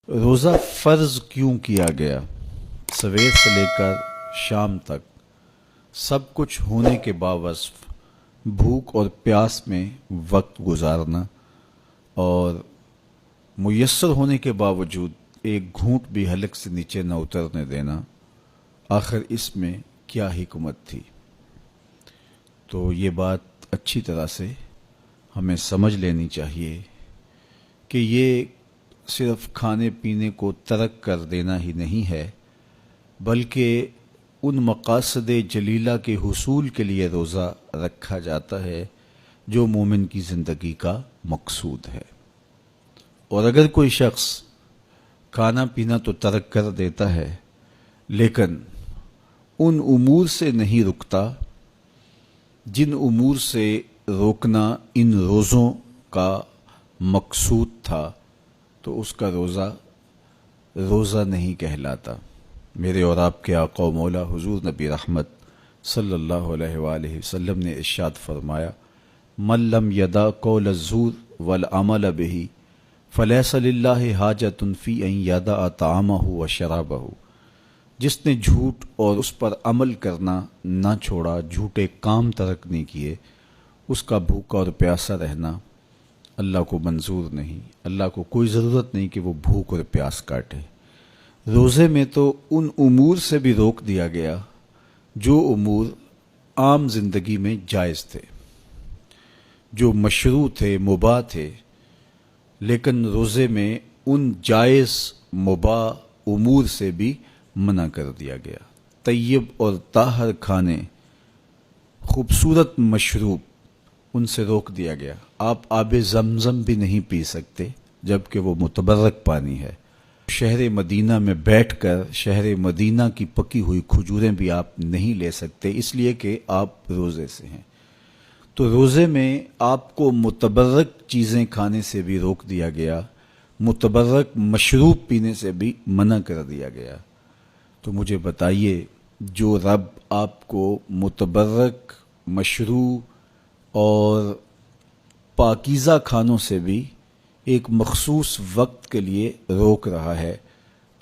روزہ فرض کیوں کیا گیا؟ سویر سے لے کر شام تک سب کچھ ہونے کے باوصف بھوک اور پیاس میں وقت گزارنا اور میسر ہونے کے باوجود ایک گھونٹ بھی حلق سے نیچے نہ اترنے دینا، آخر اس میں کیا حکمت تھی؟ تو یہ بات اچھی طرح سے ہمیں سمجھ لینی چاہیے کہ یہ صرف کھانے پینے کو ترک کر دینا ہی نہیں ہے، بلکہ ان مقاصد جلیلہ کے حصول کے لیے روزہ رکھا جاتا ہے جو مومن کی زندگی کا مقصود ہے۔ اور اگر کوئی شخص کھانا پینا تو ترک کر دیتا ہے لیکن ان امور سے نہیں رکتا جن امور سے روکنا ان روزوں کا مقصود تھا، تو اس کا روزہ نہیں کہلاتا۔ میرے اور آپ کے آقا و مولا حضور نبی رحمت صلی اللہ علیہ وآلہ وسلم نے ارشاد فرمایا، من لم یدع قول الزور والعمل به فلیس للہ حاجۃ فی ان یدع طعامہ وشرابہ۔ جس نے جھوٹ اور اس پر عمل کرنا نہ چھوڑا، جھوٹے کام ترک نہیں کیے، اس کا بھوکا اور پیاسا رہنا اللہ کو منظور نہیں۔ اللہ کو کوئی ضرورت نہیں کہ وہ بھوک اور پیاس کاٹے۔ روزے میں تو ان امور سے بھی روک دیا گیا جو امور عام زندگی میں جائز تھے، جو مشروع تھے، مباح تھے، لیکن روزے میں ان جائز مباح امور سے بھی منع کر دیا گیا۔ طیب اور طاہر کھانے، خوبصورت مشروب، ان سے روک دیا گیا۔ آپ آب زمزم بھی نہیں پی سکتے جبکہ وہ متبرک پانی ہے۔ شہر مدینہ میں بیٹھ کر شہر مدینہ کی پکی ہوئی کھجوریں بھی آپ نہیں لے سکتے، اس لیے کہ آپ روزے سے ہیں۔ تو روزے میں آپ کو متبرک چیزیں کھانے سے بھی روک دیا گیا، متبرک مشروب پینے سے بھی منع کر دیا گیا۔ تو مجھے بتائیے، جو رب آپ کو متبرک، مشروع اور پاکیزہ کھانوں سے بھی ایک مخصوص وقت کے لیے روک رہا ہے،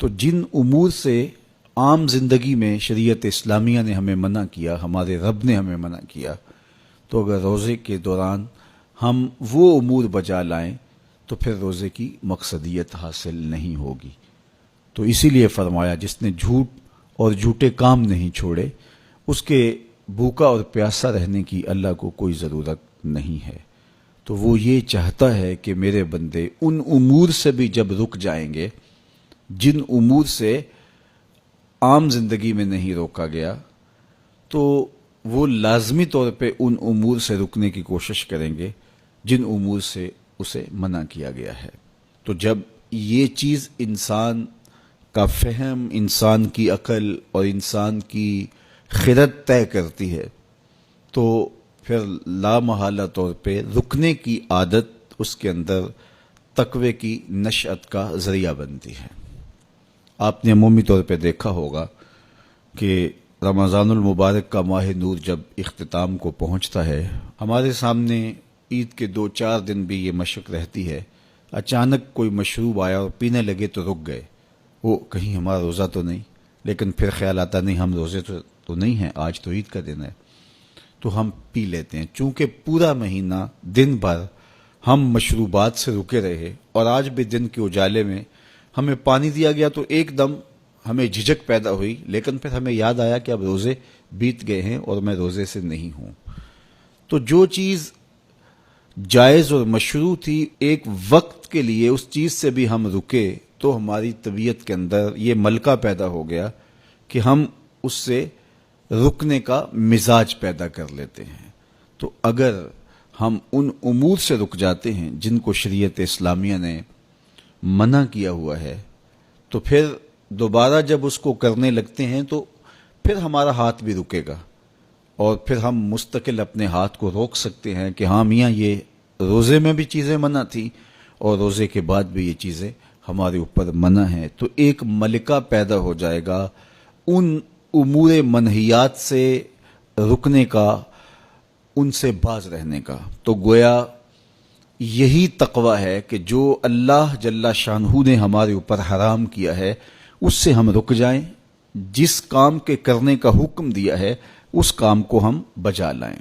تو جن امور سے عام زندگی میں شریعت اسلامیہ نے ہمیں منع کیا، ہمارے رب نے ہمیں منع کیا، تو اگر روزے کے دوران ہم وہ امور بجا لائیں تو پھر روزے کی مقصدیت حاصل نہیں ہوگی۔ تو اسی لیے فرمایا، جس نے جھوٹ اور جھوٹے کام نہیں چھوڑے، اس کے بھوکا اور پیاسا رہنے کی اللہ کو کوئی ضرورت نہیں ہے۔ تو وہ یہ چاہتا ہے کہ میرے بندے ان امور سے بھی جب رک جائیں گے جن امور سے عام زندگی میں نہیں روکا گیا، تو وہ لازمی طور پہ ان امور سے رکنے کی کوشش کریں گے جن امور سے اسے منع کیا گیا ہے۔ تو جب یہ چیز انسان کا فہم، انسان کی عقل اور انسان کی خرد طے کرتی ہے، تو پھر لامحالہ طور پہ رکنے کی عادت اس کے اندر تقوی کی نشأت کا ذریعہ بنتی ہے۔ آپ نے عمومی طور پہ دیکھا ہوگا کہ رمضان المبارک کا ماہ نور جب اختتام کو پہنچتا ہے، ہمارے سامنے عید کے 2-4 دن بھی یہ مشق رہتی ہے، اچانک کوئی مشروب آیا اور پینے لگے تو رک گئے، وہ کہیں ہمارا روزہ تو نہیں، لیکن پھر خیال آتا نہیں ہم روزے تو نہیں ہیں، آج تو عید کا دن ہے، تو ہم پی لیتے ہیں۔ چونکہ پورا مہینہ دن بھر ہم مشروبات سے رکے رہے اور آج بھی دن کے اجالے میں ہمیں پانی دیا گیا تو ایک دم ہمیں جھجک پیدا ہوئی، لیکن پھر ہمیں یاد آیا کہ اب روزے بیت گئے ہیں اور میں روزے سے نہیں ہوں۔ تو جو چیز جائز اور مشروع تھی، ایک وقت کے لیے اس چیز سے بھی ہم رکے تو ہماری طبیعت کے اندر یہ ملکہ پیدا ہو گیا کہ ہم اس سے رکنے کا مزاج پیدا کر لیتے ہیں۔ تو اگر ہم ان امور سے رک جاتے ہیں جن کو شریعت اسلامیہ نے منع کیا ہوا ہے، تو پھر دوبارہ جب اس کو کرنے لگتے ہیں تو پھر ہمارا ہاتھ بھی رکے گا، اور پھر ہم مستقل اپنے ہاتھ کو روک سکتے ہیں کہ ہاں میاں، یہ روزے میں بھی چیزیں منع تھیں اور روزے کے بعد بھی یہ چیزیں ہمارے اوپر منع ہیں۔ تو ایک ملکہ پیدا ہو جائے گا ان امور منہیات سے رکنے کا، ان سے باز رہنے کا۔ تو گویا یہی تقوی ہے کہ جو اللہ جل شانہ نے ہمارے اوپر حرام کیا ہے اس سے ہم رک جائیں، جس کام کے کرنے کا حکم دیا ہے اس کام کو ہم بجا لائیں۔